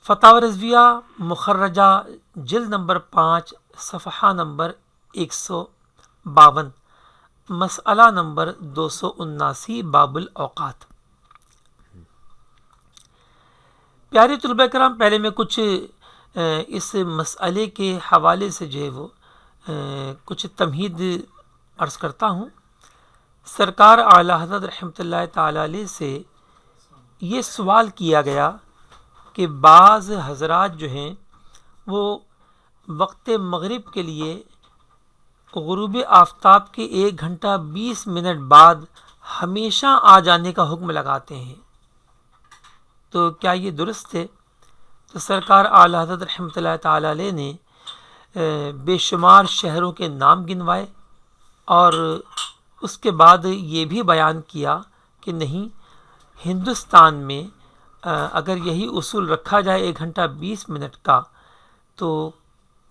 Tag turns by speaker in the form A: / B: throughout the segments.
A: فتاوی رضویہ مخرجہ جلد نمبر 5 صفحہ نمبر 152، مسئلہ نمبر 279، باب الاوقات۔ پیارے طلبہ کرام، پہلے میں کچھ اس مسئلے کے حوالے سے جو ہے وہ کچھ تمہید عرض کرتا ہوں۔ سرکار اعلی حضرت رحمۃ اللہ تعالی علیہ سے یہ سوال کیا گیا کہ بعض حضرات جو ہیں وہ وقت مغرب کے لیے غروب آفتاب کے 1 گھنٹہ 20 منٹ بعد ہمیشہ آ جانے کا حکم لگاتے ہیں، تو کیا یہ درست ہے؟ تو سرکار اعلی حضرت رحمۃ اللہ تعالی علیہ نے بے شمار شہروں کے نام گنوائے اور اس کے بعد یہ بھی بیان کیا کہ نہیں، ہندوستان میں اگر یہی اصول رکھا جائے 1 گھنٹہ 20 منٹ کا، تو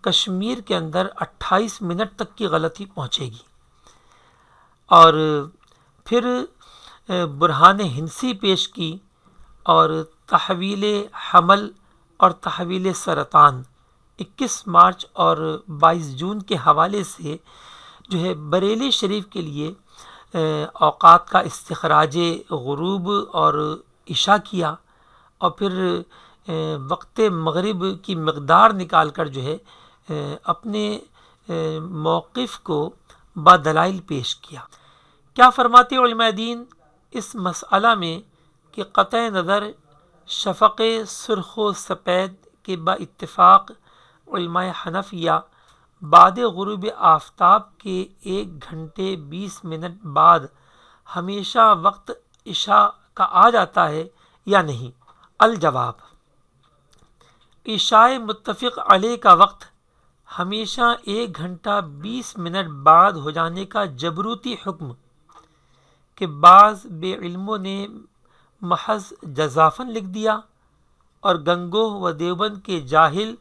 A: کشمیر کے اندر 28 منٹ تک کی غلطی پہنچے گی۔ اور پھر برہان ہندسی پیش کی اور تحویل حمل اور تحویل سرطان 21 مارچ اور 22 جون کے حوالے سے جو ہے بریلی شریف کے لیے اوقات کا استخراج غروب اور عشاء کیا، اور پھر وقت مغرب کی مقدار نکال کر جو ہے اپنے موقف کو بادلائل پیش کیا۔ کیا فرماتے علماء دین اس مسئلہ میں کہ قطع نظر شفق سرخ و سفید کے با اتفاق علماء حنفیہ بعد غروب آفتاب کے 1 گھنٹے 20 منٹ بعد ہمیشہ وقت عشاء کا آ جاتا ہے یا نہیں؟ الجواب، عشاء متفق علیہ کا وقت ہمیشہ 1 گھنٹہ 20 منٹ بعد ہو جانے کا جبروتی حکم کہ بعض بے علموں نے محض جزافاً لکھ دیا اور گنگوہ و دیوبند کے جاہل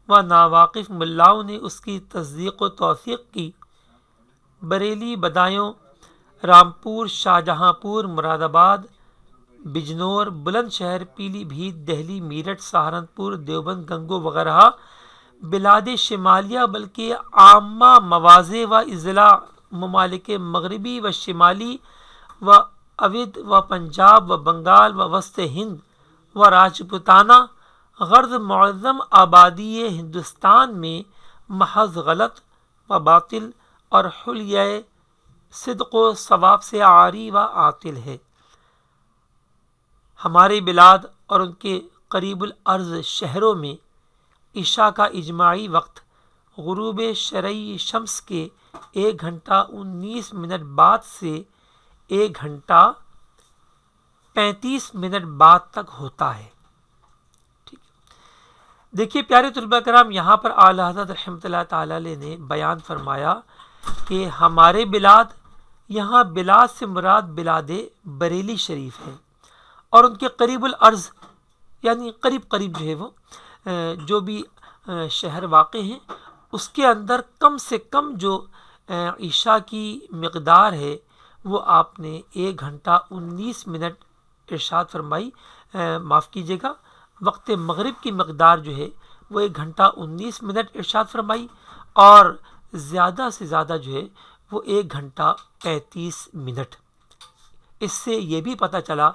A: و ناواقف ملاؤں نے اس کی تصدیق و توثیق کی۔ بریلی، بدایوں، رامپور، شاہجہاں پور، مراد آباد، بجنور، بلند شہر، پیلی بھیت، دہلی، میرٹھ، سہارنپور، دیوبند، گنگو وغیرہ بلاد شمالیہ بلکہ عامہ مواضع و اضلاع ممالک مغربی و شمالی و اودھ و پنجاب و بنگال و وسط ہند و راجپوتانہ غرض معظم آبادی ہندوستان میں محض غلط و باطل اور حلیہ صدق و صواب سے عاری و عاطل ہے۔ ہمارے بلاد اور ان کے قریب الارض شہروں میں عشاء کا اجماعی وقت غروب شرعی شمس کے 1 گھنٹہ 19 منٹ بعد سے 1 گھنٹہ 35 منٹ بعد تک ہوتا ہے۔ دیکھیے پیارے طلبہ کرام، یہاں پر اعلی حضرت رحمۃ اللہ تعالی علیہ نے بیان فرمایا کہ ہمارے بلاد، یہاں بلاد سے مراد بلاد بریلی شریف ہے، اور ان کے قریب الارض یعنی قریب قریب جو ہے وہ جو بھی شہر واقع ہیں، اس کے اندر کم سے کم جو عشاء کی مقدار ہے وہ آپ نے 1 گھنٹہ 19 منٹ ارشاد فرمائی، معاف کیجیے گا، وقت مغرب کی مقدار جو ہے وہ 1 گھنٹہ 19 منٹ ارشاد فرمائی، اور زیادہ سے زیادہ جو ہے وہ 1 گھنٹہ 35 منٹ۔ اس سے یہ بھی پتہ چلا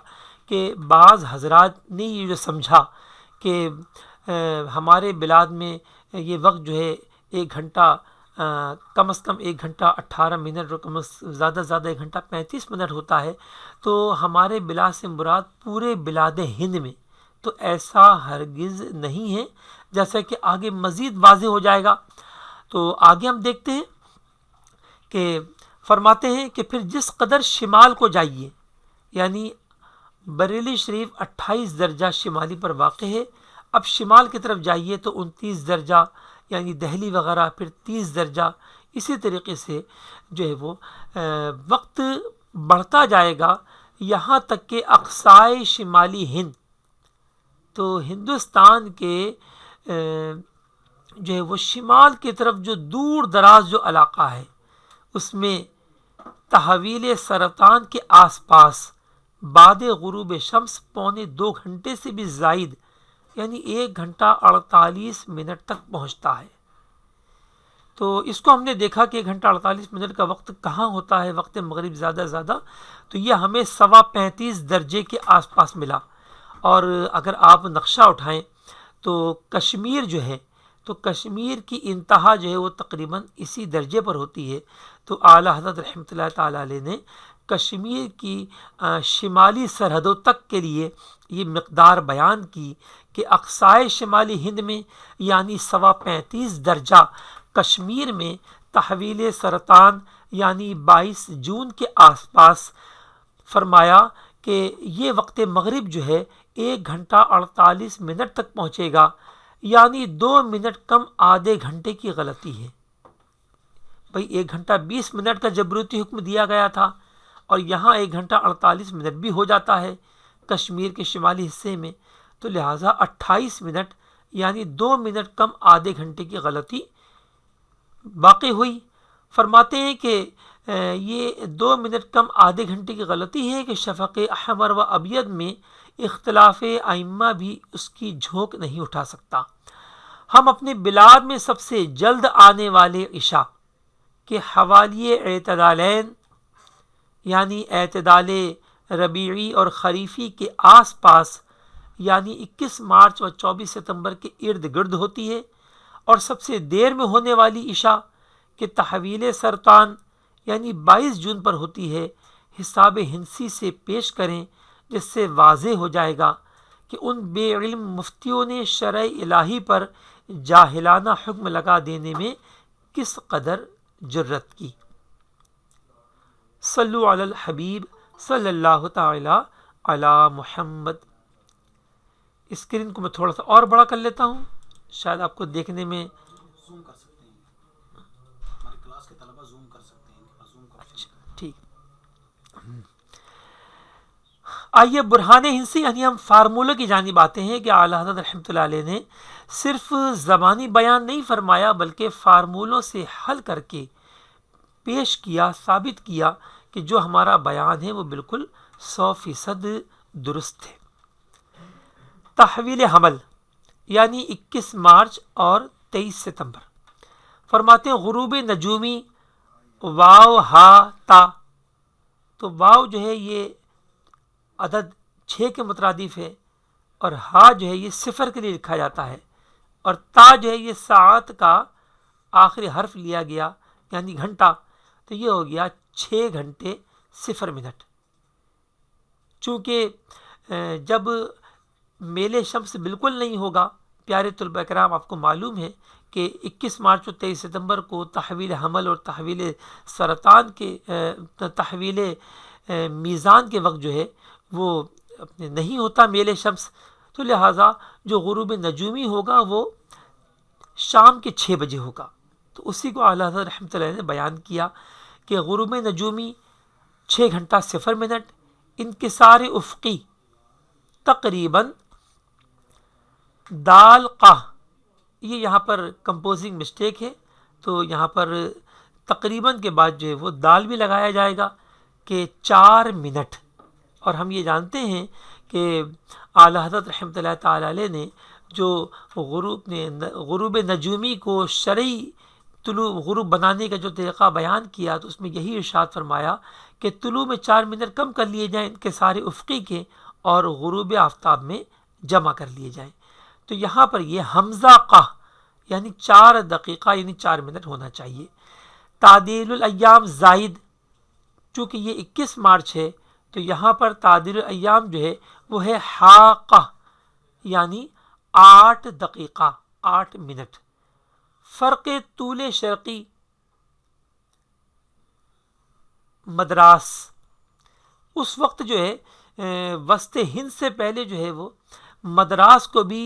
A: کہ بعض حضرات نے یہ جو سمجھا کہ ہمارے بلاد میں یہ وقت جو ہے 1 گھنٹہ کم از کم 1 گھنٹہ 18 منٹ اور زیادہ سے زیادہ 1 گھنٹہ 35 منٹ ہوتا ہے، تو ہمارے بلاد سے مراد پورے بلاد ہند میں، تو ایسا ہرگز نہیں ہے، جیسا کہ آگے مزید واضح ہو جائے گا۔ تو آگے ہم دیکھتے ہیں کہ فرماتے ہیں کہ پھر جس قدر شمال کو جائیے، یعنی بریلی شریف 28 درجہ شمالی پر واقع ہے، اب شمال کی طرف جائیے تو 29 درجہ یعنی دہلی وغیرہ، پھر 30 درجہ، اسی طریقے سے جو ہے وہ وقت بڑھتا جائے گا یہاں تک کہ اقصائے شمالی ہند، تو ہندوستان کے جو ہے وہ شمال کی طرف جو دور دراز جو علاقہ ہے، اس میں تحویل سرطان کے آس پاس بعد غروب شمس 1.25 گھنٹے سے بھی زائد یعنی 1 گھنٹہ 48 منٹ تک پہنچتا ہے۔ تو اس کو ہم نے دیکھا کہ 1 گھنٹہ 48 منٹ کا وقت کہاں ہوتا ہے وقت مغرب زیادہ، تو یہ ہمیں 35 درجے کے آس پاس ملا۔ اور اگر آپ نقشہ اٹھائیں تو کشمیر جو ہے، تو کشمیر کی انتہا جو ہے وہ تقریباً اسی درجے پر ہوتی ہے۔ تو اعلیٰ حضرت رحمۃ اللہ تعالیٰ علیہ نے کشمیر کی شمالی سرحدوں تک کے لیے یہ مقدار بیان کی کہ اقصائے شمالی ہند میں یعنی 35 درجہ کشمیر میں تحویل سرطان یعنی 22 جون کے آس پاس فرمایا کہ یہ وقت مغرب جو ہے 1 گھنٹہ 48 منٹ تک پہنچے گا، یعنی 2 منٹ کم آدھے گھنٹے کی غلطی ہے۔ بھئی 1 گھنٹہ 20 منٹ کا جبروتی حکم دیا گیا تھا، اور یہاں 1 گھنٹہ 48 منٹ بھی ہو جاتا ہے کشمیر کے شمالی حصے میں، تو لہٰذا 28 منٹ یعنی 2 منٹ کم آدھے گھنٹے کی غلطی واقع ہوئی۔ فرماتے ہیں کہ یہ 2 منٹ کم آدھے گھنٹے کی غلطی ہے کہ شفق احمر و ابیض میں اختلاف ائمہ بھی اس کی جھونک نہیں اٹھا سکتا۔ ہم اپنے بلاد میں سب سے جلد آنے والے عشاء کے حوالیے اعتدالین یعنی اعتدال ربیعی اور خریفی کے آس پاس یعنی 21 مارچ و 24 ستمبر کے ارد گرد ہوتی ہے، اور سب سے دیر میں ہونے والی عشاء کہ تحویل سرطان یعنی 22 جون پر ہوتی ہے۔ حساب ہندسی سے پیش کریں جس سے واضح ہو جائے گا کہ ان بے علم مفتیوں نے شرع الہی پر جاہلانہ حکم لگا دینے میں کس قدر جرت کی۔ صلو علی الحبیب صلی اللہ تعالی علی محمد۔ اسکرین کو میں تھوڑا سا اور بڑا کر لیتا ہوں، شاید آپ کو دیکھنے میں
B: زوم کر سکتے ہیں، ہماری کلاس کے طلبہ زوم کر سکتے ہیں، زوم کا آپشن ہے۔
A: ٹھیک۔ آئیے برہان ہندسی یعنی ہم فارمولوں کی جانب آتے ہیں کہ اعلیٰ حضرت رحمۃ اللہ علیہ نے صرف زبانی بیان نہیں فرمایا بلکہ فارمولوں سے حل کر کے پیش کیا، ثابت کیا کہ جو ہمارا بیان ہے وہ بالکل 100% درست ہے۔ تحویل حمل یعنی 21 مارچ اور 23 ستمبر فرماتے ہیں غروب نجومی واو ہا تا، تو واو جو ہے یہ عدد 6 کے مترادف ہے، اور ہا جو ہے یہ 0 کے لیے لکھا جاتا ہے، اور تا جو ہے یہ ساعت کا آخری حرف لیا گیا یعنی گھنٹہ، تو یہ ہو گیا 6 گھنٹے 0 منٹ۔ چونکہ جب میل شمس بالکل نہیں ہوگا، پیارے طلبہ کرام آپ کو معلوم ہے کہ 21 مارچ اور 23 ستمبر کو تحویل حمل اور تحویل سرطان کے تحویل میزان کے وقت جو ہے وہ نہیں ہوتا میل شمس، تو لہٰذا جو غروب نجومی ہوگا وہ شام کے 6 بجے ہوگا۔ تو اسی کو اعلیٰ حضرت رحمۃ اللہ نے بیان کیا کہ غروب نجومی 6 گھنٹہ 0 منٹ، انکسار افقی تقریباً دال قاہ، یہ یہاں پر کمپوزنگ مسٹیک ہے، تو یہاں پر تقریباً کے بعد جو ہے وہ دال بھی لگایا جائے گا کہ 4 منٹ۔ اور ہم یہ جانتے ہیں کہ اعلیٰ حضرت رحمۃ اللہ تعالی علیہ نے جو غروب نجومی کو شرعی طلوع غروب بنانے کا جو طریقہ بیان کیا، تو اس میں یہی ارشاد فرمایا کہ طلوع میں 4 منٹ کم کر لیے جائیں انکسار افقی کے، اور غروب آفتاب میں جمع کر لیے جائیں۔ تو یہاں پر یہ حمزہ قاہ یعنی 4 دقیقہ یعنی 4 منٹ ہونا چاہیے۔ تعدیل الایام زائد، چونکہ یہ 21 مارچ ہے تو یہاں پر تعدیل الایام جو ہے وہ ہے حاقہ یعنی 8 دقیقہ 8 منٹ۔ فرق طول شرقی مدراس، اس وقت جو ہے وسط ہند سے پہلے جو ہے وہ مدراس کو بھی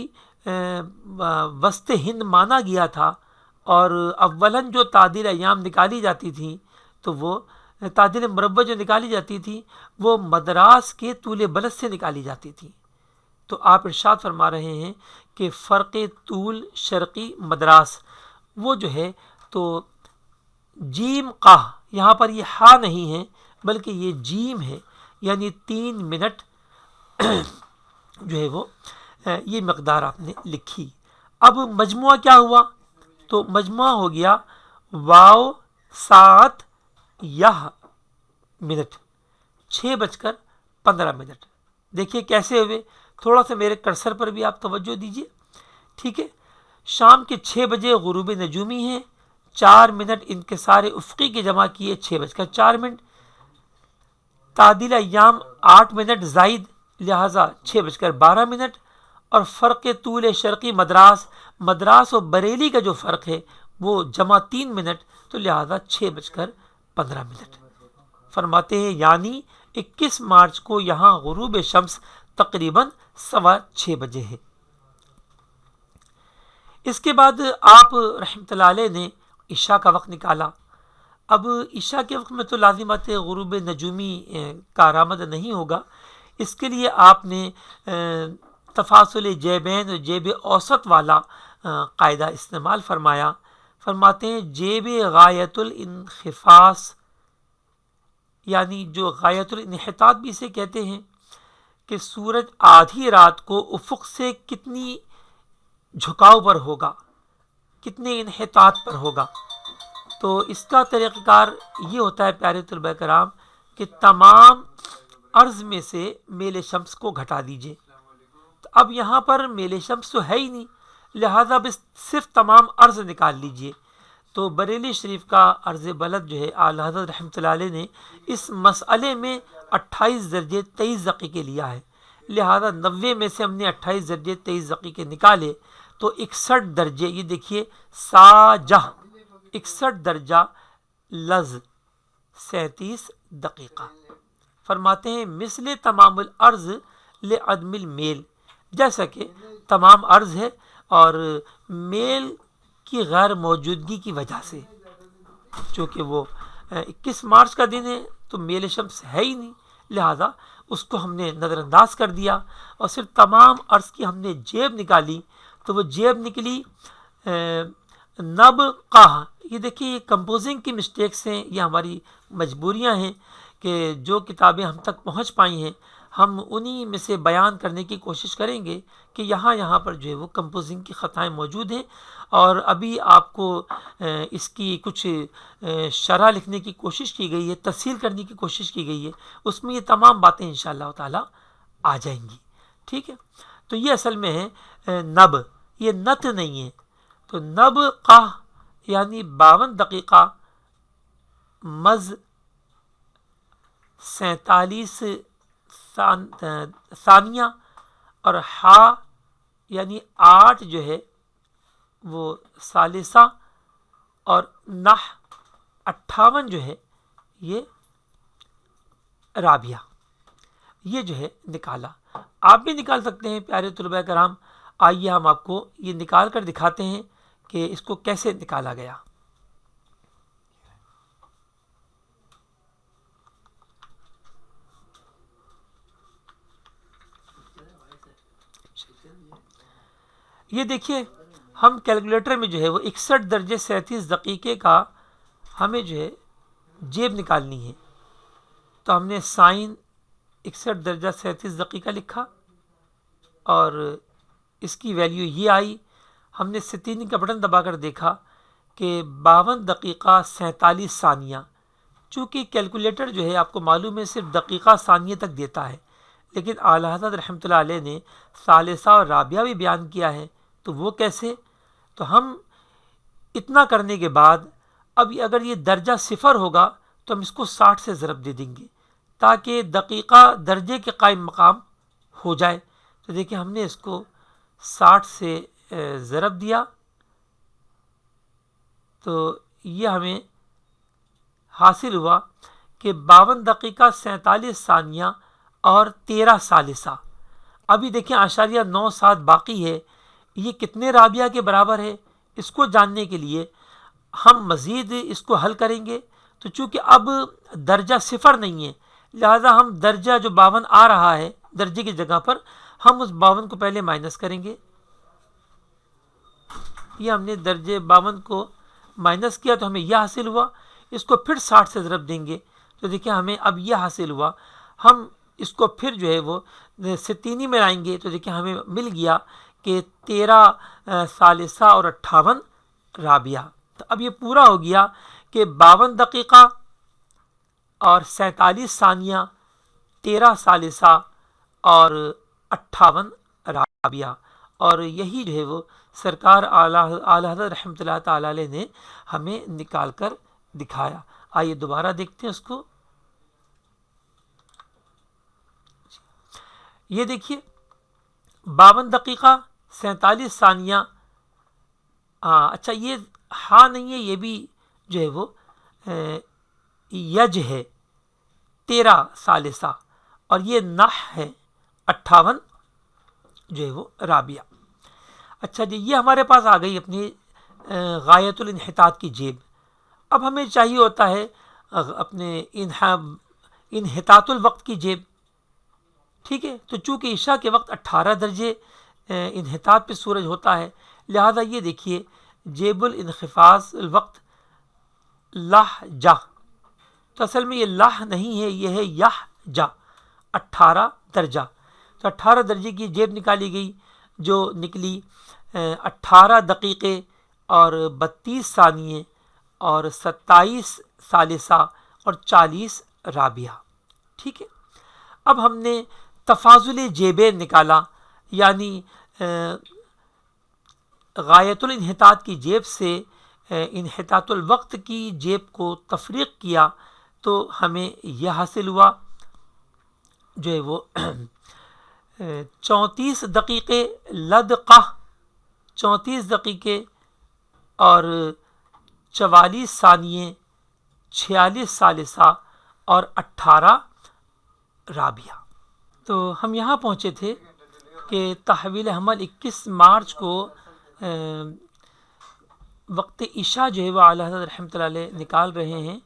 A: وسط ہند مانا گیا تھا، اور اولاً جو تعدیل ایام نکالی جاتی تھیں تو وہ تعدیل مربع جو نکالی جاتی تھی وہ مدراس کے طول بلد سے نکالی جاتی تھی۔ تو آپ ارشاد فرما رہے ہیں کہ فرق طول شرقی مدراس وہ جو ہے تو جیم قاہ، یہاں پر یہ ہا نہیں ہے بلکہ یہ جیم ہے، یعنی 3 منٹ جو ہے وہ یہ مقدار آپ نے لکھی. اب مجموعہ کیا ہوا؟ تو مجموعہ ہو گیا واو سات یہ منٹ 6:15. دیکھیے کیسے ہوئے، تھوڑا سا میرے کرسر پر بھی آپ توجہ دیجیے. ٹھیک ہے، شام کے 6 بجے غروب نجومی ہے، 4 منٹ انکسار افقی کے جمع کیے 6:04. تعدیل ایام 8 منٹ زائد لہذا 6:12. اور فرق طول شرقی مدراس و بریلی کا جو فرق ہے وہ جمع 3 منٹ، تو لہذا 6:15. فرماتے ہیں یعنی 21 مارچ کو یہاں غروب شمس تقریباً 6:15 بجے ہے. اس کے بعد آپ رحمۃ اللہ علیہ نے عشاء کا وقت نکالا. اب عشاء کے وقت میں تو لازمات غروب نجومی کارآمد نہیں ہوگا، اس کے لیے آپ نے تفاصل جیبین و جیب اوسط والا قاعدہ استعمال فرمایا. فرماتے ہیں جیب غایت الانخفاض، یعنی جو غایت الانحطاط بھی اسے کہتے ہیں، کہ سورج آدھی رات کو افق سے کتنی جھکاؤ پر ہوگا، کتنے انحطاط پر ہوگا. تو اس کا طریقہ کار یہ ہوتا ہے پیارے طلباء کرام کہ تمام عرض میں سے میل شمس کو گھٹا دیجئے. تو اب یہاں پر میل شمس تو ہے ہی نہیں، لہذا بس صرف تمام عرض نکال لیجئے. تو بریلی شریف کا عرض بلد جو ہے اعلیٰ حضرت رحمۃ اللہ علیہ نے اس مسئلے میں 28 درجے 23 دقیقے لیا ہے، لہذا 90 میں سے ہم نے 28 درجے 23 دقیقے نکالے تو 61 درجے، یہ دیکھیے ساجہ 61 درجہ لز 37 دقیقہ. فرماتے ہیں مثل تمام الارض لعدم المیل، جیسا کہ تمام عرض ہے اور میل کی غیر موجودگی کی وجہ سے، چونکہ وہ 21 مارچ کا دن ہے تو میل شمس ہے ہی نہیں، لہذا اس کو ہم نے نظر انداز کر دیا اور صرف تمام عرض کی ہم نے جیب نکالی. تو وہ جیب نکلی نب قاہ. یہ دیکھیے یہ کمپوزنگ کی مسٹیکس ہیں، یہ ہماری مجبوریاں ہیں کہ جو کتابیں ہم تک پہنچ پائی ہیں ہم انہی میں سے بیان کرنے کی کوشش کریں گے کہ یہاں پر جو ہے وہ کمپوزنگ کی خطائیں موجود ہیں. اور ابھی آپ کو اس کی کچھ شرح لکھنے کی کوشش کی گئی ہے، تفصیل کرنے کی کوشش کی گئی ہے، اس میں یہ تمام باتیں انشاءاللہ تعالی آ جائیں گی. ٹھیک ہے، تو یہ اصل میں ہے نب، یہ نت نہیں ہے. تو نب قاہ یعنی 52 دقیقہ مز 47 ثانیہ، اور ہا یعنی 8 جو ہے وہ ثالثہ، اور نح 58 جو ہے یہ رابعہ. یہ جو ہے نکالا. آپ بھی نکال سکتے ہیں پیارے طلباء کرام. آئیے ہم آپ کو یہ نکال کر دکھاتے ہیں کہ اس کو کیسے نکالا گیا. یہ دیکھیے ہم کیلکولیٹر میں جو ہے وہ 61 درجے 37 دقیقے کا ہمیں جو ہے جیب نکالنی ہے. تو ہم نے سائن 61 درجہ 37 دقیقہ لکھا اور اس کی ویلیو یہ آئی. ہم نے ستینی کا بٹن دبا کر دیکھا کہ 52 دقیقہ 47 ثانیہ. چونکہ کیلکولیٹر جو ہے آپ کو معلوم ہے صرف دقیقہ ثانیہ تک دیتا ہے، لیکن اعلیٰ حضرت رحمۃ اللہ علیہ نے ثالثہ اور رابعہ بھی بیان کیا ہے. تو وہ کیسے؟ تو ہم اتنا کرنے کے بعد اب اگر یہ درجہ 0 ہوگا تو ہم اس کو 60 سے ضرب دے دیں گے تاکہ دقیقہ درجے کے قائم مقام ہو جائے. تو دیکھیں ہم نے اس کو 60 سے ضرب دیا تو یہ ہمیں حاصل ہوا کہ 52 دقیقہ 47 ثانیہ اور 13 ثالثہ. ابھی دیکھیں اشاریہ 97 باقی ہے، یہ کتنے رابعہ کے برابر ہے؟ اس کو جاننے کے لیے ہم مزید اس کو حل کریں گے. تو چونکہ اب درجہ 0 نہیں ہے لہذا ہم درجہ جو 52 آ رہا ہے درجے کی جگہ پر ہم اس 52 کو پہلے مائنس کریں گے. یہ ہم نے درجے 52 کو مائنس کیا تو ہمیں یہ حاصل ہوا. اس کو پھر 60 سے ضرب دیں گے تو دیکھیں ہمیں اب یہ حاصل ہوا. ہم اس کو پھر جو ہے وہ ستینی میں لائیں گے تو دیکھیں ہمیں مل گیا کہ 13 ثالثہ اور 58 رابعہ. تو اب یہ پورا ہو گیا کہ 52 دقیقہ اور 47 ثانیہ، 13 ثالثہ اور 58 رابعہ. اور یہی جو ہے وہ سرکار اعلیٰ حضرت رحمۃ اللہ تعالی علیہ نے ہمیں نکال کر دکھایا. آئیے دوبارہ دیکھتے ہیں اس کو. یہ دیکھیے 52 دقیقہ 47 ثانیہ. اچھا یہ ہاں نہیں ہے، یہ بھی جو ہے وہ یج ہے 13 ثالثہ اور یہ نح ہے 58 جو ہے وہ رابعہ. اچھا جی، یہ ہمارے پاس آ گئی اپنی غایت الانحطاط کی جیب. اب ہمیں چاہیے ہوتا ہے اپنے انحطاط الوقت کی جیب. ٹھیک ہے، تو چونکہ عشاء کے وقت 18 درجے انحطاط پہ سورج ہوتا ہے، لہذا یہ دیکھیے جیب الانخفاض الوقت لہ جا. تو اصل میں یہ لہ نہیں ہے، یہ ہے یح جا، 18 درجہ. تو 18 درجے کی جیب نکالی گئی جو نکلی 18 دقیقے اور 32 ثانیے اور 27 ثالثہ اور 40 رابعہ. ٹھیک ہے، اب ہم نے تفاضل جیبیں نکالا، یعنی غایت الانحطاط کی جیب سے انحطاط الوقت کی جیب کو تفریق کیا تو ہمیں یہ حاصل ہوا جو ہے وہ 34 دقیقے لدقہ، 34 دقیقے اور 44 ثانیے، 46 ثالثہ اور 18 رابعہ. تو ہم یہاں پہنچے تھے کہ تحویل حمل 21 مارچ کو وقت عشاء جو ہے وہ اعلیٰ حضرت رحمۃ اللہ علیہ نکال رہے ہیں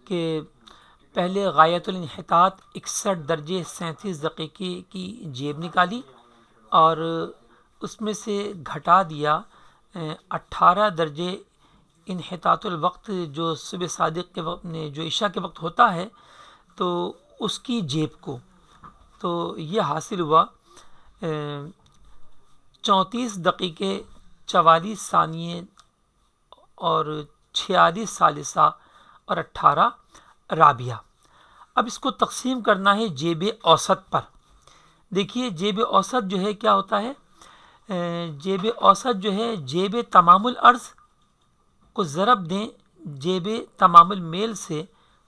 A: کہ پہلے غایت الانحطاط 61 درجے 37 دقیقے کی جیب نکالی اور اس میں سے گھٹا دیا 18 درجے انحطاط الوقت جو صبح صادق کے وقت جو عشاء کے وقت ہوتا ہے تو اس کی جیب کو. تو یہ حاصل ہوا 34 دقیقے 44 ثانیے اور 46 ثالثہ اور 18 رابعہ. اب اس کو تقسیم کرنا ہے جیب اوسط پر. دیکھیے جیب اوسط جو ہے کیا ہوتا ہے، جیب اوسط جو ہے جیب تمام الارض کو ضرب دیں جیب تمام المیل سے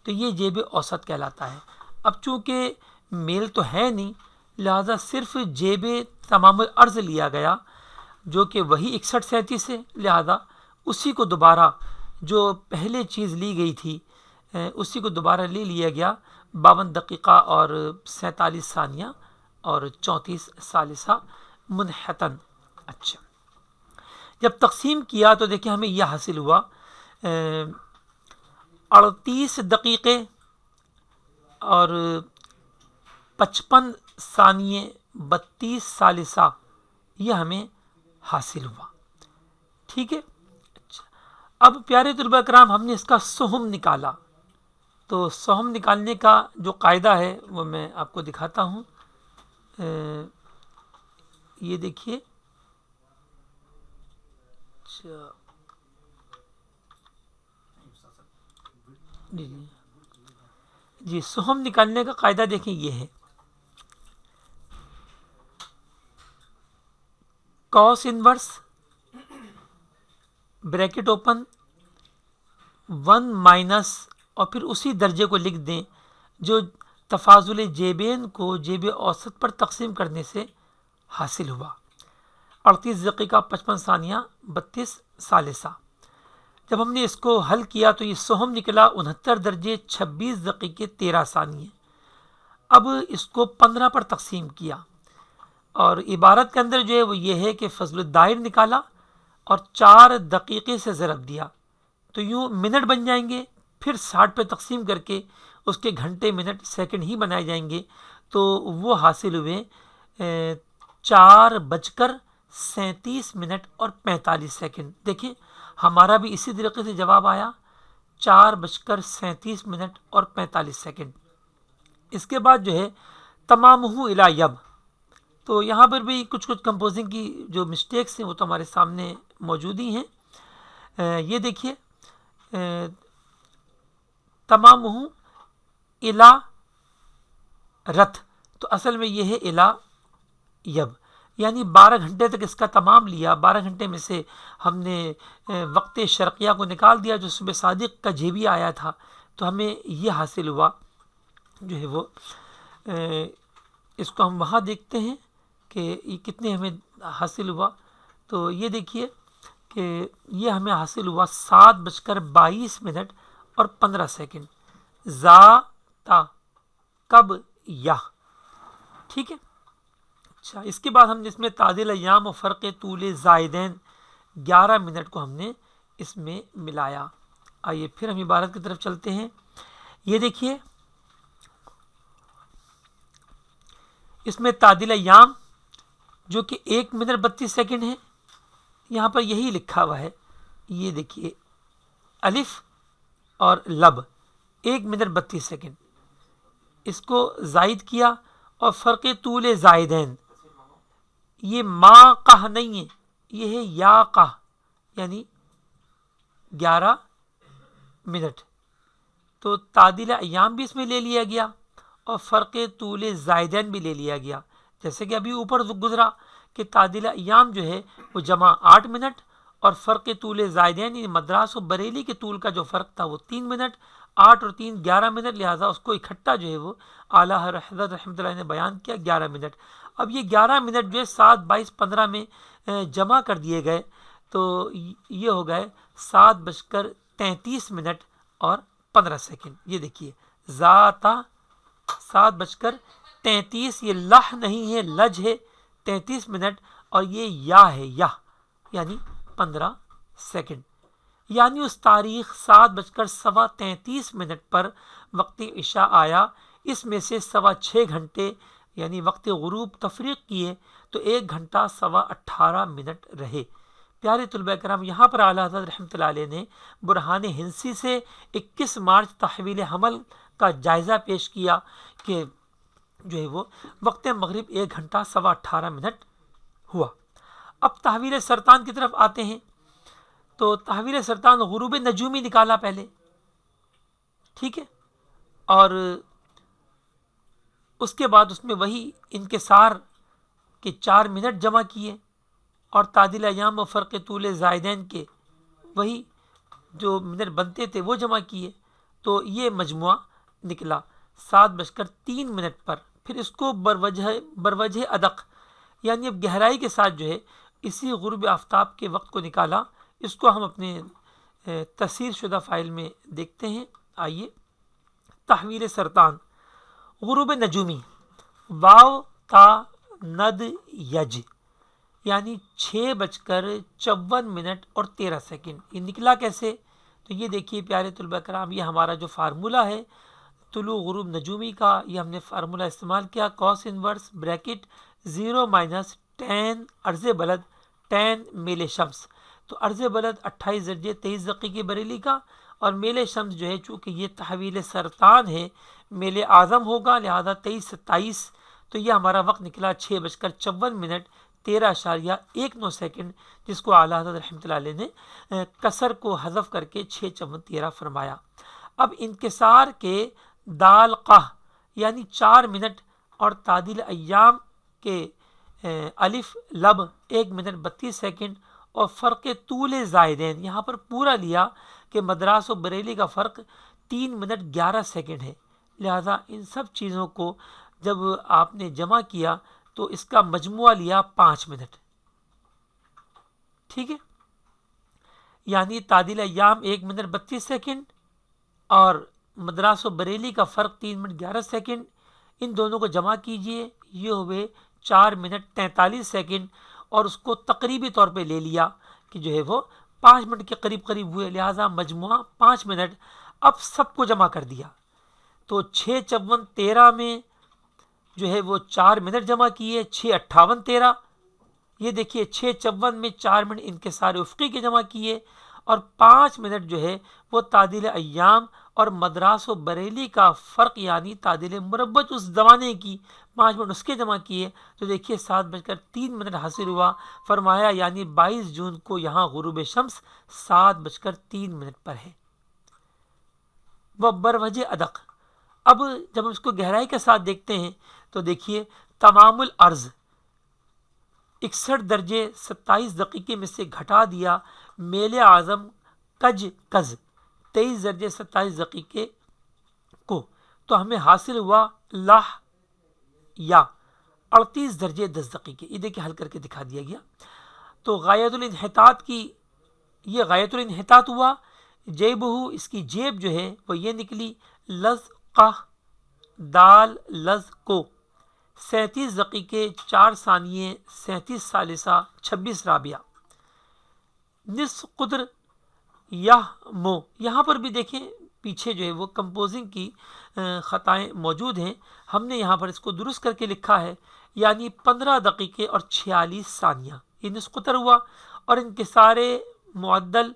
A: تو یہ جیب اوسط کہلاتا ہے. اب چونکہ میل تو ہے نہیں لہذا صرف جیب تمام الارض لیا گیا جو کہ وہی 61 37 ہے، لہذا اسی کو دوبارہ جو پہلے چیز لی گئی تھی اسی کو دوبارہ لے لیا گیا 52 دقیقہ اور 47 ثانیہ اور 34 ثالثہ منحتن. اچھا جب تقسیم کیا تو دیکھیں ہمیں یہ حاصل ہوا 38 دقیقے اور 55 ثانیے 32 ثالثہ یہ ہمیں حاصل ہوا. ٹھیک ہے. اچھا اب پیارے طلباء کرام ہم نے اس کا سہم نکالا. تو سہم نکالنے کا جو قاعدہ ہے وہ میں آپ کو دکھاتا ہوں. یہ دیکھیے جی سہم نکالنے کا قاعدہ دیکھیں یہ ہے کاس انورس بریکٹ اوپن 1 مائنس اور پھر اسی درجے کو لکھ دیں جو تفاضل جیبین کو جیب اوسط پر تقسیم کرنے سے حاصل ہوا. 38 دقیقہ 55 ثانیہ 32 ثالثہ. جب ہم نے اس کو حل کیا تو یہ سہم نکلا 69 درجے 26 دقیقے 13 ثانیے. اب اس کو 15 پر تقسیم کیا اور عبارت کے اندر جو ہے وہ یہ ہے کہ فضل الدائر نکالا اور 4 دقیقے سے ضرب دیا تو یوں منٹ بن جائیں گے. پھر 60 پہ تقسیم کر کے اس کے گھنٹے منٹ سیکنڈ ہی بنائے جائیں گے تو وہ حاصل ہوئے 4:37 اور 45 سیکنڈ. دیکھیں ہمارا بھی اسی طریقے سے جواب آیا 4:37 اور 45 سیکنڈ. اس کے بعد جو ہے تمامہ الی یب. تو یہاں پر بھی کچھ کمپوزنگ کی جو مسٹیکس ہیں وہ تو ہمارے سامنے موجود ہی ہیں. یہ دیکھیے تمامہ الی رت، تو اصل میں یہ ہے الی یب، یعنی 12 گھنٹے تک اس کا تمام لیا. 12 گھنٹے میں سے ہم نے وقت شرقیہ کو نکال دیا جو صبح صادق کا جیبی آیا تھا، تو ہمیں یہ حاصل ہوا جو ہے وہ. اس کو ہم وہاں دیکھتے ہیں کہ یہ کتنے ہمیں حاصل ہوا. تو یہ دیکھیے کہ یہ ہمیں حاصل ہوا 7:22 اور 15 سیکنڈ. زا تا کب یا، ٹھیک ہے. اچھا، اس کے بعد ہم نے اس میں تعدیل ایام و فرق طول زائدین 11 منٹ کو ہم نے اس میں ملایا. آئیے پھر ہم عبارت کی طرف چلتے ہیں. یہ دیکھیے اس میں تعدیل ایام جو کہ 1 منٹ 32 سیکنڈ ہے، یہاں پر یہی لکھا ہوا ہے. یہ دیکھیے الف اور لب 1 منٹ 32 سیکنڈ، اس کو زائد کیا. اور فرق طول زائدین یہ ما قہ نہیں ہے، یہ ہے یا قہ، یعنی 11 منٹ. تو تعدیل ایام بھی اس میں لے لیا گیا اور فرق طول زائدین بھی لے لیا گیا. جیسے کہ ابھی اوپر گزرا کہ تعدیل ایام جو ہے وہ جمع 8 منٹ اور فرق طول زائدین یعنی مدراس و بریلی کے طول کا جو فرق تھا وہ 3 منٹ. 8 اور 3 11 منٹ، لہٰذا اس کو اکٹھا جو ہے وہ اعلیٰ حضرت رحمۃ اللہ نے بیان کیا 11 منٹ. اب یہ 11 منٹ جو ہے 7 22 15 میں جمع کر دیے گئے تو یہ ہو گئے 7:33 اور 15 سیکنڈ. یہ دیکھیے ذاتا 7:33، یہ لح نہیں ہے لج ہے، 33 منٹ، اور یہ یا ہے یا یعنی 15 سیکنڈ. یعنی اس تاریخ 7:33 پر وقت عشاء آیا. اس میں سے 6.25 گھنٹے یعنی وقت غروب تفریق کیے تو 1 گھنٹہ 18.25 رہے. پیارے طلبہ کرام، یہاں پر اعلیٰ حضرت رحمۃ اللہ علیہ نے برہان ہندسی سے 21 مارچ تحویل حمل کا جائزہ پیش کیا کہ جو ہے وہ وقت مغرب 1 گھنٹہ 18.25 ہوا. اب تحویل سرطان کی طرف آتے ہیں. تو تحویل سرطان غروب نجومی نکالا پہلے، ٹھیک ہے، اور اس کے بعد اس میں وہی انکسار کے 4 منٹ جمع کیے اور تعدیل ایام و فرق طول زائدین کے وہی جو منٹ بنتے تھے وہ جمع کیے. تو یہ مجموعہ نکلا 7:03 پر. پھر اس کو بروجہ ادق یعنی اب گہرائی کے ساتھ جو ہے اسی غروب آفتاب کے وقت کو نکالا. اس کو ہم اپنے تصحیح شدہ فائل میں دیکھتے ہیں. آئیے تحویل سرطان غروب نجومی واو تا ند یج یعنی 6:54 اور 13 سیکنڈ. یہ نکلا کیسے؟ تو یہ دیکھیے پیارے طلبہ کرام، یہ ہمارا جو فارمولہ ہے طلوع غروب نجومی کا، یہ ہم نے فارمولہ استعمال کیا cos انورس بریکٹ 0 - tan عرض بلد tan میل شمس. تو عرض بلد 28 دقیقے بریلی کا اور میل شمس جو ہے چونکہ یہ تحویل سرطان ہے میل اعظم ہوگا، لہذا 23-27. تو یہ ہمارا وقت نکلا 6:54 13.19 سیکنڈ، جس کو اعلیٰ حضرت رحمۃ اللہ علیہ نے کسر کو حذف کر کے 6:54 فرمایا. اب انکسار کے دال قہ یعنی 4 منٹ اور تعدیل ایام کے الف لب 1 منٹ 32 سیکنڈ اور فرق طول زائدین یہاں پر پورا لیا کہ مدراس و بریلی کا فرق 3 منٹ 11 سیکنڈ ہے. لہذا ان سب چیزوں کو جب آپ نے جمع کیا تو اس کا مجموعہ لیا 5 منٹ. ٹھیک ہے، یعنی تعدیل ایام 1 منٹ 32 سیکنڈ اور مدراس و بریلی کا فرق 3 منٹ 11 سیکنڈ. ان دونوں کو جمع کیجئے، یہ ہوئے 4 منٹ 43 سیکنڈ اور اس کو تقریبی طور پہ لے لیا کہ جو ہے وہ 5 منٹ کے قریب قریب ہوئے، لہٰذا مجموعہ 5 منٹ. اب سب کو جمع کر دیا تو 6:54 میں جو ہے وہ 4 منٹ جمع کیے، 6:58 یہ دیکھیے 6:54 میں 4 منٹ انکسار افقی کے جمع کیے اور 5 منٹ جو ہے وہ تعدیل ایام اور مدراس و بریلی کا فرق یعنی تعدیل مربت اس زمانے کی 5 منٹ اس کے جمع کیے تو دیکھیے 7:03 حاصل ہوا. فرمایا یعنی 22 جون کو یہاں غروب شمس 7:03 پر ہے. وہ بروجہ ادق. اب جب ہم اس کو گہرائی کے ساتھ دیکھتے ہیں تو دیکھیے تمام الارض 61 درجے 27 دقیقے میں سے گھٹا دیا میل اعظم کج 23 درجے 27 دقیقے کو تو ہمیں حاصل ہوا لاہ یا 38 درجے 10 دقیقے. یہ دیکھیں حل کر کے دکھا دیا گیا. تو غایت الانحطاط کی یہ غایت الانحطاط ہوا. جیبہ اس کی جیب جو ہے وہ یہ نکلی لزقہ دال لز کو 37 دقیقے 4 ثانیے 37 ثالثہ 26 رابعہ. نصف قدر مو یہاں پر بھی دیکھیں پیچھے جو ہے وہ کمپوزنگ کی خطائیں موجود ہیں. ہم نے یہاں پر اس کو درست کر کے لکھا ہے یعنی 15 دقیقے اور 46 ثانیہ یہ نصف قطر ہوا. اور ان کے سارے معدل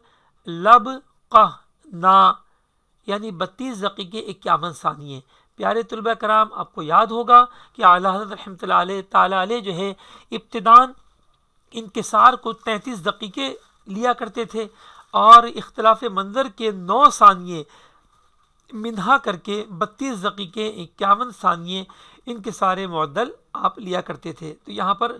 A: لب قہ نا یعنی 32 دقیقے 51 ثانیے. پیارے طلبہ کرام آپ کو یاد ہوگا کہ اعلیٰ حضرت رحمۃ اللہ تعالی علیہ جو ہے ابتدان انکسار کو 33 دقیقے لیا کرتے تھے اور اختلاف منظر کے 9 ثانیے منہا کر کے 32 دقیقے 51 ثانیے انکسار معدل آپ لیا کرتے تھے. تو یہاں پر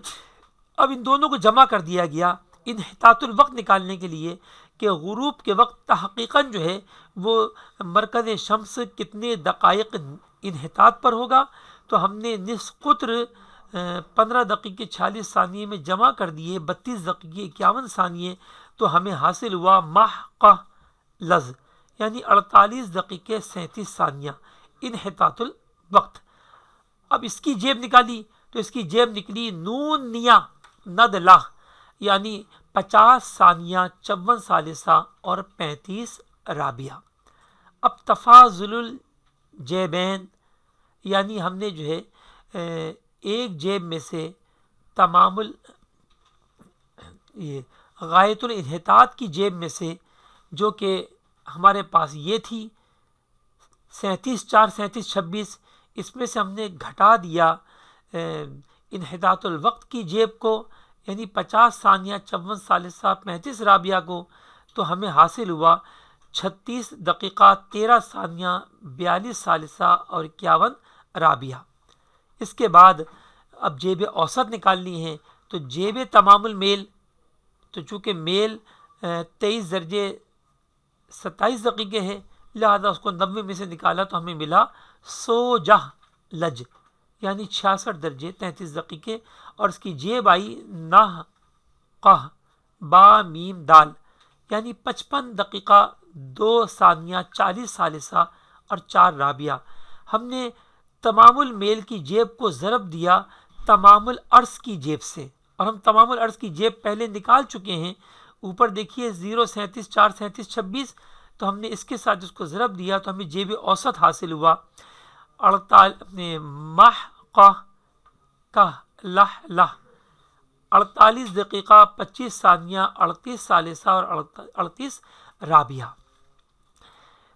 A: اب ان دونوں کو جمع کر دیا گیا انحطاط الوقت نکالنے کے لیے کہ غروب کے وقت تحقیقاً جو ہے وہ مرکز شمس کتنے دقائق انحطاط پر ہوگا. تو ہم نے نصف قطر 15 دقیقے 46 ثانیے میں جمع کر دیے 32 دقیقے 51 ثانیے تو ہمیں حاصل ہوا محقہ لز یعنی 48 دقیقے 37 ثانیہ انحطاط الوقت. اب اس کی جیب نکالی تو اس کی جیب نکلی نون نیا ند لاہ یعنی 50 ثانیہ 54 ثالثہ اور 35 رابعہ. اب تفاضل الجیبین یعنی ہم نے جو ہے ایک جیب میں سے تمام غایت الانحطاط کی جیب میں سے جو کہ ہمارے پاس یہ تھی 37 4 37 26 اس میں سے ہم نے گھٹا دیا انحطاط الوقت کی جیب کو یعنی 50 ثانیہ 54 ثالثہ 35 رابعہ کو تو ہمیں حاصل ہوا 36 دقیقہ 13 ثانیہ 42 ثالثہ اور 51 رابعہ. اس کے بعد اب جیب اوسط نکالنی ہے تو جیب تمام المیل تو چونکہ میل 23 درجے 27 دقیقے ہے لہذا اس کو 90 میں سے نکالا تو ہمیں ملا 100 جہ لج یعنی 66 درجے 33 دقیقے اور اس کی جیب آئی نہ قہ با میم دال یعنی 55 دقیقہ 2 ثانیہ 40 ثالثہ اور 4 رابعہ. ہم نے تمام المیل کی جیب کو ضرب دیا تمام الارض کی جیب سے اور ہم تمام الارض کی جیب پہلے نکال چکے ہیں. اوپر دیکھیے 0 37 4 37 26 تو ہم نے اس کے ساتھ اس کو ضرب دیا تو ہمیں جیب اوسط حاصل ہوا 48 دقیقہ 25 ثانیہ 38 ثالثہ اور 38 رابعہ.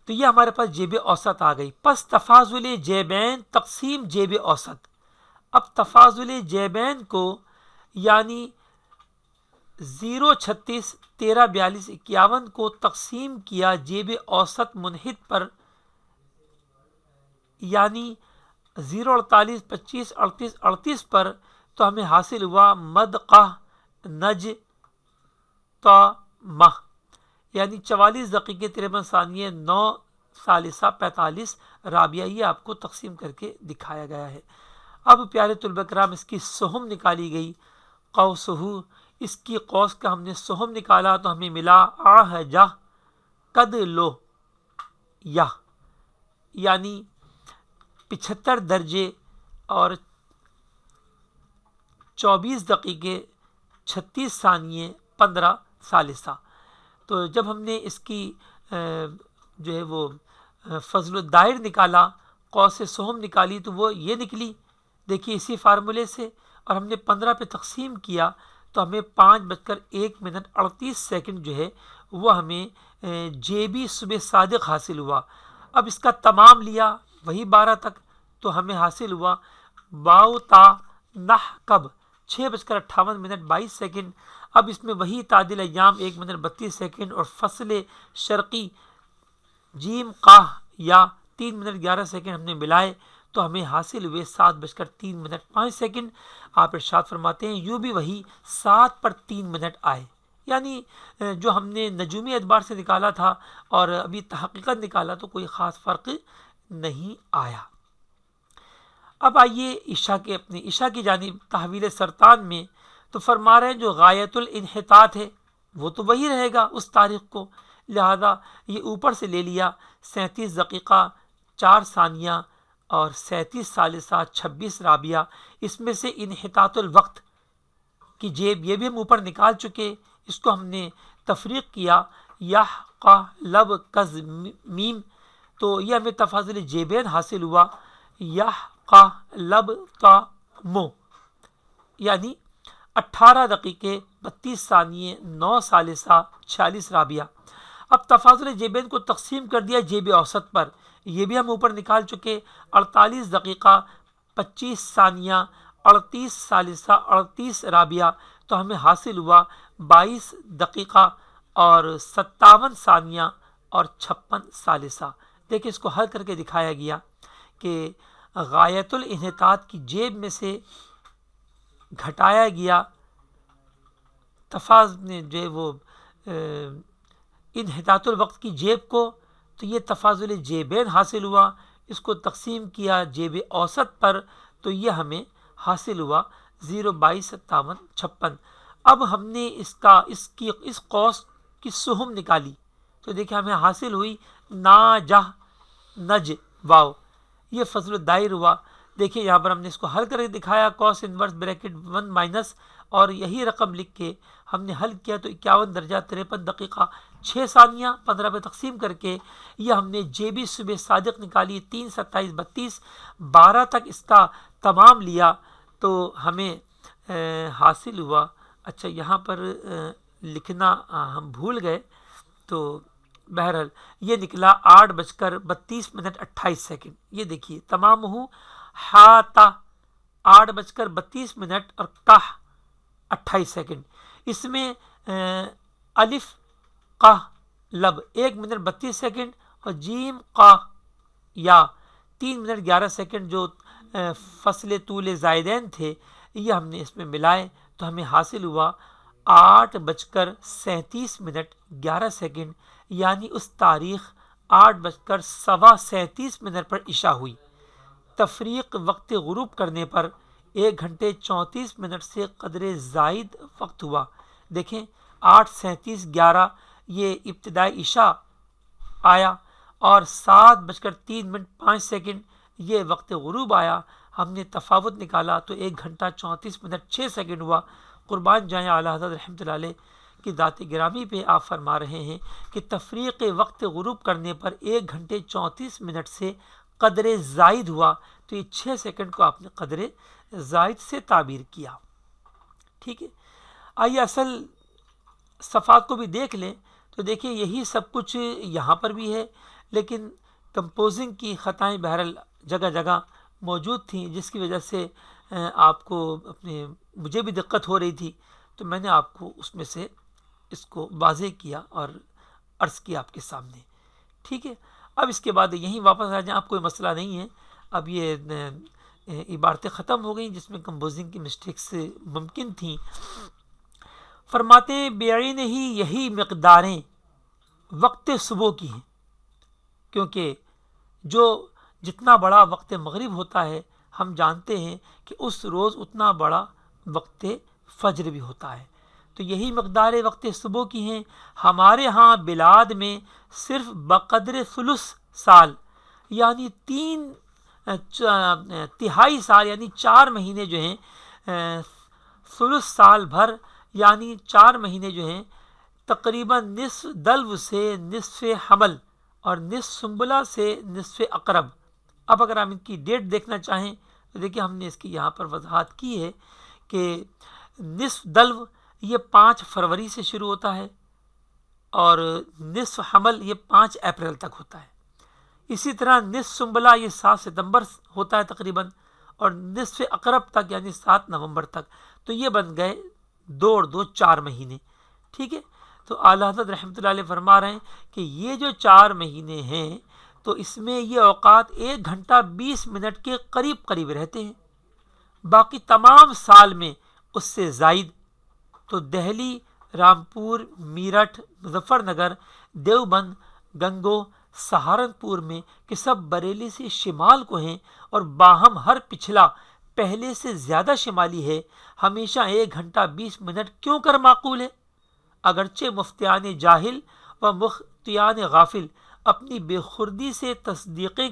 A: تو یہ ہمارے پاس جیب اوسط آ گئی. پس تفاضل جیبین تقسیم جیب اوسط. اب تفاضل جیبین کو یعنی 0 36 13 42 51 کو تقسیم کیا جیب اوسط منحط پر یعنی 0 48 25 38 38 پر تو ہمیں حاصل ہوا مدقہ نج تا مہ یعنی 44 دقیقے 53 ثانیے 9 ثالثہ 45 رابعہ. یہ آپ کو تقسیم کر کے دکھایا گیا ہے. اب پیارے طلبہ کرام اس کی سہم نکالی گئی قوسہ اس کی قوس کا ہم نے سہم نکالا تو ہمیں ملا آہجہ قد لو یا یعنی 75 درجے اور 24 دقیقے 36 ثانیے 15 ثالثہ. تو جب ہم نے اس کی جو ہے وہ فضل الدائر نکالا قوس سہم نکالی تو وہ یہ نکلی دیکھیے اسی فارمولے سے اور ہم نے 15 پہ تقسیم کیا تو ہمیں 5:01:38 جو ہے وہ ہمیں جیبی صبح صادق حاصل ہوا. اب اس کا تمام لیا وہی 12 تک، تو ہمیں حاصل ہوا واو تا نح کب 6:58 اب اس میں وہی تعدیل ایام 1:32 اور فصل شرقی جیم قاہ یا 3:11 ہم نے ملائے تو ہمیں حاصل ہوئے 7:03 آپ ارشاد فرماتے ہیں یوں بھی وہی 7 پر 3 منٹ آئے، یعنی جو ہم نے نجومی اعتبار سے نکالا تھا اور ابھی تحقیقت نکالا تو کوئی خاص فرق نہیں آیا۔ اب آئیے عشاء کی جانب تحویل سرطان میں، تو فرما رہے ہیں جو غایت الانحطاط ہے وہ تو وہی رہے گا اس تاریخ کو، لہذا یہ اوپر سے لے لیا 37 دقیقہ 4 ثانیہ اور 37 ثالثہ 26 رابعہ، اس میں سے انحطاط الوقت کی جیب یہ بھی ہم اوپر نکال چکے، اس کو ہم نے تفریق کیا یح قا لب کز میم، تو یہ ہمیں تفاضل جیبین حاصل ہوا یح قا لب تا مو، یعنی 18 دقیقے 32 ثانیے 9 ثالثہ 46 رابعہ۔ اب تفاضل جیبین کو تقسیم کر دیا جیب اوسط پر، یہ بھی ہم اوپر نکال چکے 48 دقیقہ 25 ثانیہ 38 ثالثہ 38 رابعہ، تو ہمیں حاصل ہوا 22 دقیقہ اور 57 ثانیہ اور 56 ثالثہ۔ دیکھیں اس کو حل کر کے دکھایا گیا کہ غایت الانحطاط کی جیب میں سے گھٹایا گیا جو ہے وہ انحطاط الوقت کی جیب کو، تو یہ تفاضل جیبین حاصل ہوا، اس کو تقسیم کیا جیب اوسط پر تو یہ ہمیں حاصل ہوا 0.225756۔ اب ہم نے اس قوس کی سہم نکالی تو دیکھیں ہمیں حاصل ہوئی ناجہ نج واو، یہ فضل الدائر ہوا۔ دیکھیں یہاں پر ہم نے اس کو حل کر کے دکھایا cos انورس بریکٹ 1 مائنس اور یہی رقم لکھ کے ہم نے حل کیا تو 51 درجہ 53 دقیقہ 6 ثانیہ 15 پہ تقسیم کر کے یہ ہم نے جیبی صبح صادق نکالی 3 27 32 12 تک اس کا تمام لیا تو ہمیں حاصل ہوا، اچھا یہاں پر لکھنا ہم بھول گئے تو بہرحال یہ نکلا 8:32 یہ دیکھیے تمام ہوں ہاتا 8:32 اور کاہ 28 اس میں الف قاہ لب 1:32 اور جیم قاہ یا 3:11 جو فصل طول زائدین تھے یہ ہم نے اس میں ملائے تو ہمیں حاصل ہوا 8:37 یعنی اس تاریخ 8:37 پر عشاء ہوئی۔ تفریق وقت غروب کرنے پر 1 گھنٹے 34 منٹ سے قدر زائد وقت ہوا۔ دیکھیں 8:37 یہ ابتدائی عشاء آیا اور 7:03 یہ وقت غروب آیا، ہم نے تفاوت نکالا تو 1 گھنٹہ 34 منٹ 6 سیکنڈ ہوا۔ قربان جائیں اعلیٰ حضرت رحمۃ اللہ علیہ کی ذات گرامی پہ آپ فرما رہے ہیں کہ تفریق وقت غروب کرنے پر 1 گھنٹے 34 منٹ سے قدر زائد ہوا، تو یہ 6 سیکنڈ کو آپ نے قدر زائد سے تعبیر کیا۔ ٹھیک ہے، آئیے اصل صفحات کو بھی دیکھ لیں تو دیکھیں یہی سب کچھ یہاں پر بھی ہے، لیکن کمپوزنگ کی خطائیں بہرحال جگہ جگہ موجود تھیں جس کی وجہ سے آپ کو مجھے بھی دقت ہو رہی تھی، تو میں نے آپ کو اس میں سے اس کو واضح کیا اور عرض کیا آپ کے سامنے۔ ٹھیک ہے، اب اس کے بعد یہیں واپس آ جائیں، آپ کوئی مسئلہ نہیں ہے، اب یہ عبارتیں ختم ہو گئیں جس میں کمپوزنگ کی مسٹیکس ممکن تھیں۔ فرماتے ہیں بعین ہی یہی مقداریں وقت صبح کی ہیں، کیونکہ جتنا بڑا وقت مغرب ہوتا ہے ہم جانتے ہیں کہ اس روز اتنا بڑا وقت فجر بھی ہوتا ہے، تو یہی مقدار وقت صبح کی ہیں۔ ہمارے ہاں بلاد میں صرف بقدر ثلث سال یعنی 3/3 سال یعنی 4 مہینے جو ہیں، ثلث سال بھر یعنی 4 مہینے جو ہیں تقریباً نصف دلو سے نصف حمل اور نصف سنبلہ سے نصف اقرب۔ اب اگر ہم ان کی ڈیٹ دیکھنا چاہیں تو دیکھیں ہم نے اس کی یہاں پر وضاحت کی ہے کہ نصف دلو یہ 5 فروری سے شروع ہوتا ہے اور نصف حمل یہ 5 اپریل تک ہوتا ہے، اسی طرح نصف سنبلہ یہ 7 ستمبر ہوتا ہے تقریباً، اور نصف اقرب تک یعنی 7 نومبر تک، تو یہ بن گئے 2 اور 2 4 مہینے. ٹھیک ہے، تو اعلیٰ حضرت رحمۃ اللہ علیہ فرما رہے ہیں کہ یہ جو 4 مہینے ہیں تو اس میں یہ اوقات 1 گھنٹہ 20 منٹ کے قریب قریب رہتے ہیں. باقی تمام سال میں اس سے زائد. تو دہلی، رامپور، میرٹھ، مظفر نگر، دیوبند، گنگو، سہارنپور میں کہ سب بریلی سے شمال کو ہیں اور باہم ہر پچھلا پہلے سے زیادہ شمالی ہے، ہمیشہ 1 گھنٹہ 20 منٹ کیوں کر معقول ہے؟ اگرچہ مفتیان جاہل و مفتیان غافل اپنی بے خردی سے تصدیقیں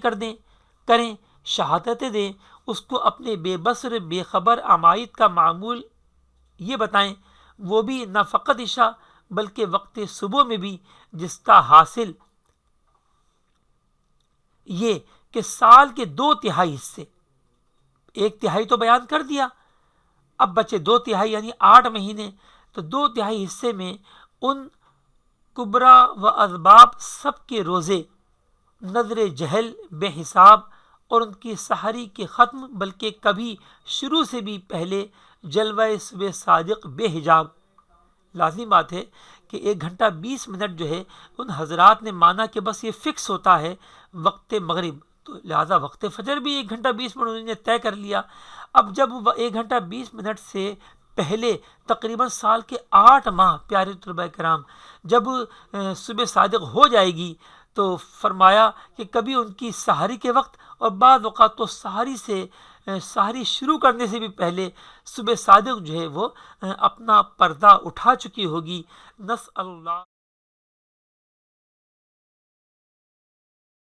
A: کریں، شہادتیں دیں، اس کو اپنے بے بصر بے خبر عمائد کا معمول یہ بتائیں، وہ بھی نہ فقط عشاء بلکہ وقت صبح میں بھی، جس کا حاصل یہ کہ سال کے 2/3 حصے، 1/3 تو بیان کر دیا، اب بچے 2/3 یعنی 8 مہینے. تو 2/3 حصے میں ان کبرا و اسباب سب کے روزے، نظر جہل بے حساب، اور ان کی سحری کے ختم، بلکہ کبھی شروع سے بھی پہلے جلوہ صبح صادق بے حجاب. لازمی بات ہے کہ 1 گھنٹہ 20 منٹ جو ہے ان حضرات نے مانا کہ بس یہ فکس ہوتا ہے وقت مغرب، تو لہٰذا وقت فجر بھی 1 گھنٹہ 20 منٹ انہوں نے طے کر لیا. اب جب 1 گھنٹہ 20 منٹ سے پہلے تقریباً سال کے 8 ماہ پیارے طلباء کرام جب صبح صادق ہو جائے گی، تو فرمایا کہ کبھی ان کی سحری کے وقت اور بعض اوقات تو سحری شروع کرنے سے بھی پہلے صبح صادق جو ہے وہ اپنا پردہ اٹھا چکی ہوگی. نسأل اللہ